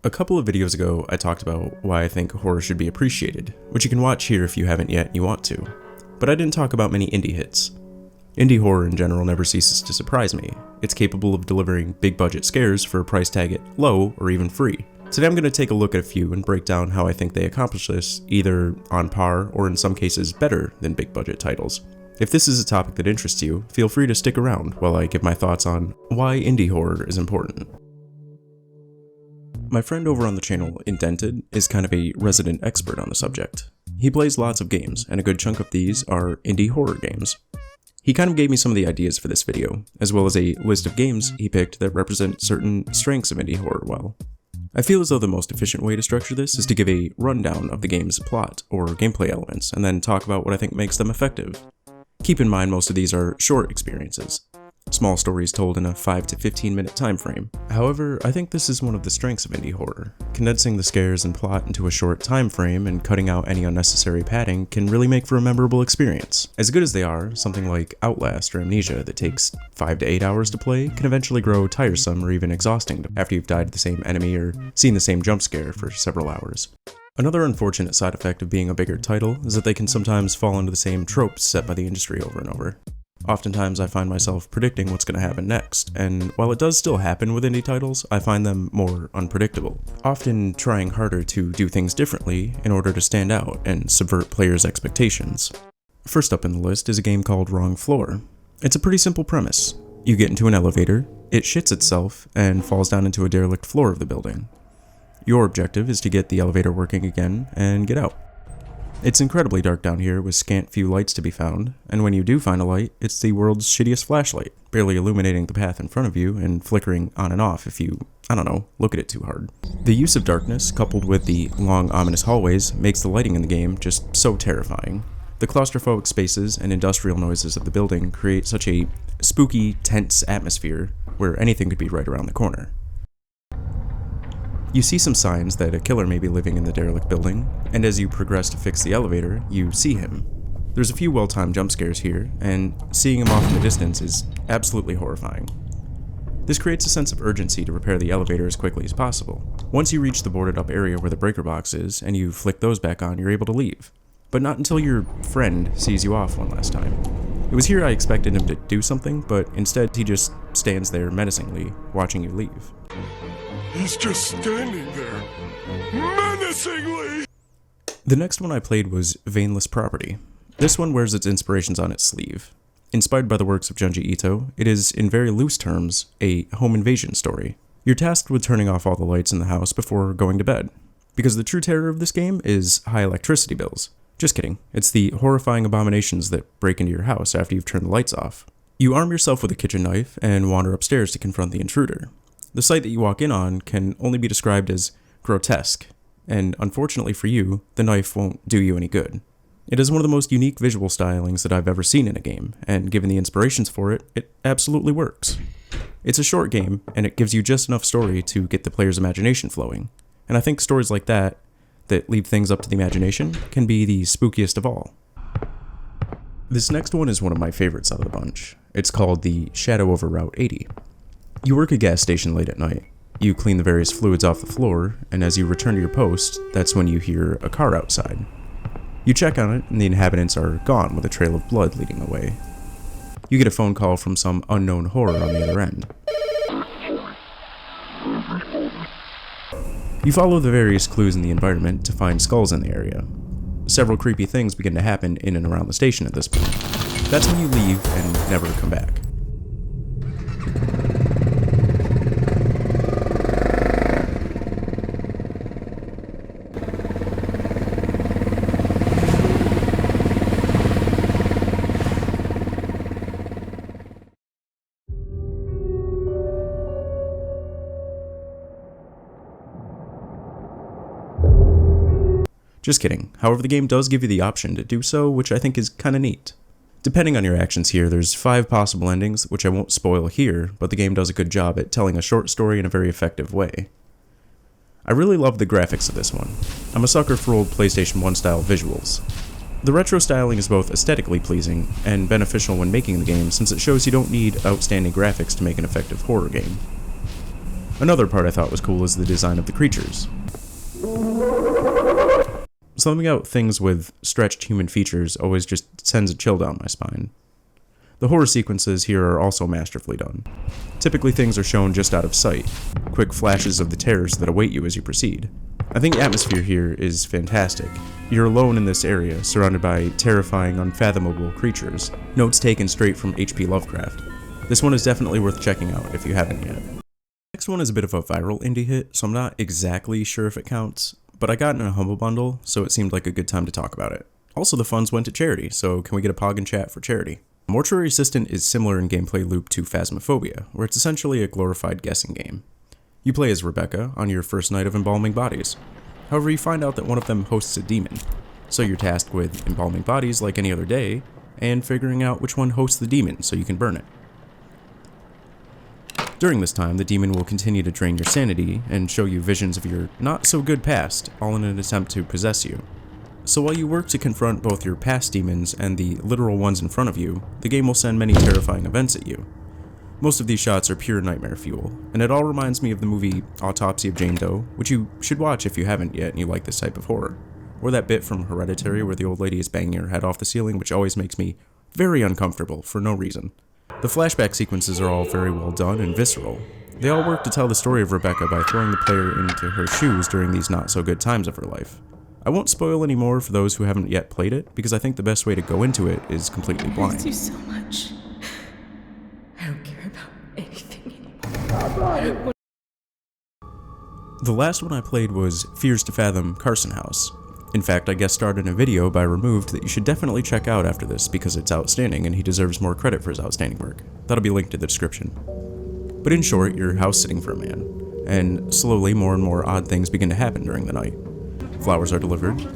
A couple of videos ago, I talked about why I think horror should be appreciated, which you can watch here if you haven't yet and you want to. But I didn't talk about many indie hits. Indie horror in general never ceases to surprise me. It's capable of delivering big budget scares for a price tag at low or even free. Today I'm going to take a look at a few and break down how I think they accomplish this, either on par or in some cases better than big budget titles. If this is a topic that interests you, feel free to stick around while I give my thoughts on why indie horror is important. My friend over on the channel, Indented, is kind of a resident expert on the subject. He plays lots of games, and a good chunk of these are indie horror games. He kind of gave me some of the ideas for this video, as well as a list of games he picked that represent certain strengths of indie horror well. I feel as though the most efficient way to structure this is to give a rundown of the game's plot or gameplay elements, and then talk about what I think makes them effective. Keep in mind most of these are short experiences. Small stories told in a 5 to 15 minute time frame. However, I think this is one of the strengths of indie horror. Condensing the scares and plot into a short time frame and cutting out any unnecessary padding can really make for a memorable experience. As good as they are, something like Outlast or Amnesia that takes 5 to 8 hours to play can eventually grow tiresome or even exhausting after you've died to the same enemy or seen the same jump scare for several hours. Another unfortunate side effect of being a bigger title is that they can sometimes fall into the same tropes set by the industry over and over. Oftentimes I find myself predicting what's going to happen next, and while it does still happen with indie titles, I find them more unpredictable, often trying harder to do things differently in order to stand out and subvert players' expectations. First up in the list is a game called Wrong Floor. It's a pretty simple premise. You get into an elevator, it shits itself, and falls down into a derelict floor of the building. Your objective is to get the elevator working again and get out. It's incredibly dark down here with scant few lights to be found, and when you do find a light, it's the world's shittiest flashlight, barely illuminating the path in front of you and flickering on and off if you, look at it too hard. The use of darkness, coupled with the long ominous hallways, makes the lighting in the game just so terrifying. The claustrophobic spaces and industrial noises of the building create such a spooky, tense atmosphere where anything could be right around the corner. You see some signs that a killer may be living in the derelict building, and as you progress to fix the elevator, you see him. There's a few well-timed jump scares here, and seeing him off in the distance is absolutely horrifying. This creates a sense of urgency to repair the elevator as quickly as possible. Once you reach the boarded up area where the breaker box is, and you flick those back on, you're able to leave. But not until your friend sees you off one last time. It was here I expected him to do something, but instead he just stands there menacingly, watching you leave. He's just standing there, menacingly! The next one I played was Veinless Property. This one wears its inspirations on its sleeve. Inspired by the works of Junji Ito, it is, in very loose terms, a home invasion story. You're tasked with turning off all the lights in the house before going to bed. Because the true terror of this game is high electricity bills. Just kidding, it's the horrifying abominations that break into your house after you've turned the lights off. You arm yourself with a kitchen knife and wander upstairs to confront the intruder. The sight that you walk in on can only be described as grotesque, and unfortunately for you, the knife won't do you any good. It is one of the most unique visual stylings that I've ever seen in a game, and given the inspirations for it, it absolutely works. It's a short game, and it gives you just enough story to get the player's imagination flowing, and I think stories like that leave things up to the imagination, can be the spookiest of all. This next one is one of my favorites out of the bunch. It's called the Shadow over Route 80. You work a gas station late at night. You clean the various fluids off the floor, and as you return to your post, that's when you hear a car outside. You check on it, and the inhabitants are gone with a trail of blood leading the way. You get a phone call from some unknown horror on the other end. You follow the various clues in the environment to find skulls in the area. Several creepy things begin to happen in and around the station at this point. That's when you leave and never come back. Just kidding. However, the game does give you the option to do so, which I think is kinda neat. Depending on your actions here, there's 5 possible endings, which I won't spoil here, but the game does a good job at telling a short story in a very effective way. I really love the graphics of this one. I'm a sucker for old PlayStation 1 style visuals. The retro styling is both aesthetically pleasing and beneficial when making the game, since it shows you don't need outstanding graphics to make an effective horror game. Another part I thought was cool is the design of the creatures. Something about things with stretched human features always just sends a chill down my spine. The horror sequences here are also masterfully done. Typically things are shown just out of sight, quick flashes of the terrors that await you as you proceed. I think the atmosphere here is fantastic. You're alone in this area, surrounded by terrifying, unfathomable creatures. Notes taken straight from H.P. Lovecraft. This one is definitely worth checking out if you haven't yet. Next one is a bit of a viral indie hit, so I'm not exactly sure if it counts, but I got it in a Humble Bundle, so it seemed like a good time to talk about it. Also, the funds went to charity, so can we get a pog in chat for charity? Mortuary Assistant is similar in gameplay loop to Phasmophobia, where it's essentially a glorified guessing game. You play as Rebecca on your first night of embalming bodies. However, you find out that one of them hosts a demon, so you're tasked with embalming bodies like any other day, and figuring out which one hosts the demon so you can burn it. During this time, the demon will continue to drain your sanity and show you visions of your not-so-good past, all in an attempt to possess you. So while you work to confront both your past demons and the literal ones in front of you, the game will send many terrifying events at you. Most of these shots are pure nightmare fuel, and it all reminds me of the movie Autopsy of Jane Doe, which you should watch if you haven't yet and you like this type of horror. Or that bit from Hereditary where the old lady is banging her head off the ceiling, which always makes me very uncomfortable for no reason. The flashback sequences are all very well done and visceral. They all work to tell the story of Rebecca by throwing the player into her shoes during these not-so-good times of her life. I won't spoil any more for those who haven't yet played it, because I think the best way to go into it is completely blind. I miss you so much. I don't care about anything anymore. The last one I played was Fears to Fathom Carson House. In fact, I guest starred in a video by Removed that you should definitely check out after this because it's outstanding and he deserves more credit for his outstanding work. That'll be linked in the description. But in short, you're house sitting for a man, and slowly more and more odd things begin to happen during the night. Flowers are delivered.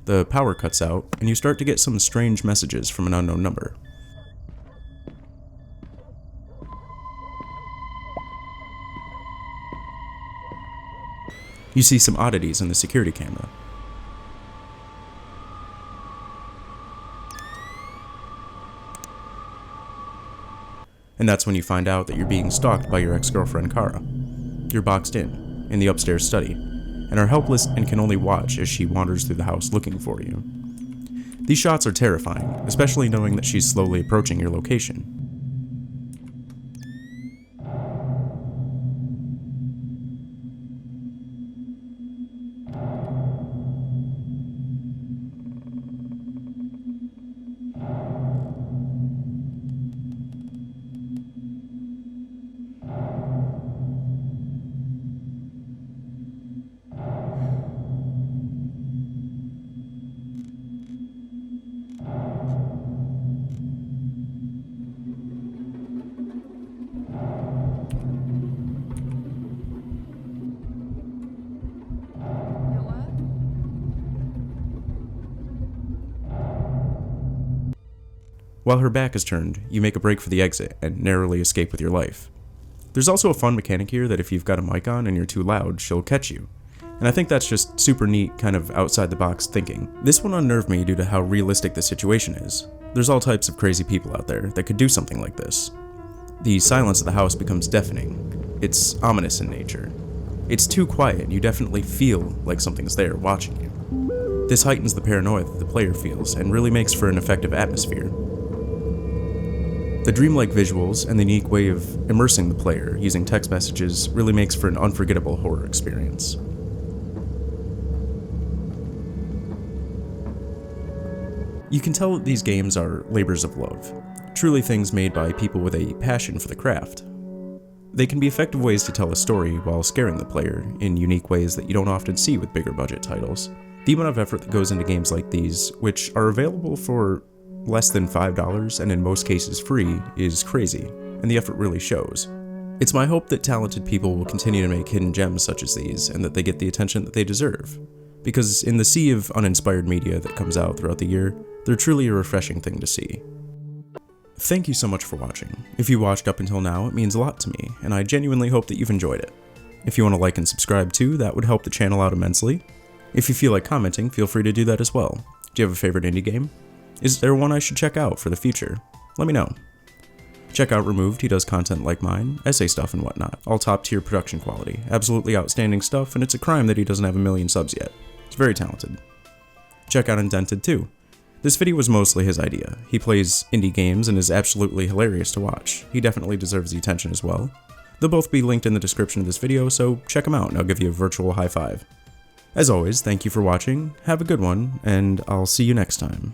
The power cuts out, and you start to get some strange messages from an unknown number. You see some oddities in the security camera. And that's when you find out that you're being stalked by your ex-girlfriend Kara. You're boxed in the upstairs study, and are helpless and can only watch as she wanders through the house looking for you. These shots are terrifying, especially knowing that she's slowly approaching your location. While her back is turned, you make a break for the exit and narrowly escape with your life. There's also a fun mechanic here that if you've got a mic on and you're too loud, she'll catch you. And I think that's just super neat, kind of outside the box thinking. This one unnerved me due to how realistic the situation is. There's all types of crazy people out there that could do something like this. The silence of the house becomes deafening. It's ominous in nature. It's too quiet, you definitely feel like something's there watching you. This heightens the paranoia that the player feels and really makes for an effective atmosphere. The dreamlike visuals and the unique way of immersing the player using text messages really makes for an unforgettable horror experience. You can tell that these games are labors of love, truly things made by people with a passion for the craft. They can be effective ways to tell a story while scaring the player in unique ways that you don't often see with bigger budget titles. The amount of effort that goes into games like these, which are available for less than $5 and in most cases free, is crazy, and the effort really shows. It's my hope that talented people will continue to make hidden gems such as these, and that they get the attention that they deserve. Because in the sea of uninspired media that comes out throughout the year, they're truly a refreshing thing to see. Thank you so much for watching. If you watched up until now, it means a lot to me, and I genuinely hope that you've enjoyed it. If you want to like and subscribe too, that would help the channel out immensely. If you feel like commenting, feel free to do that as well. Do you have a favorite indie game? Is there one I should check out for the future? Let me know. Check out Removed, he does content like mine, essay stuff and whatnot, all top tier production quality, absolutely outstanding stuff, and it's a crime that he doesn't have 1 million subs yet. He's very talented. Check out Indented too. This video was mostly his idea. He plays indie games and is absolutely hilarious to watch. He definitely deserves the attention as well. They'll both be linked in the description of this video, so check them out and I'll give you a virtual high five. As always, thank you for watching, have a good one, and I'll see you next time.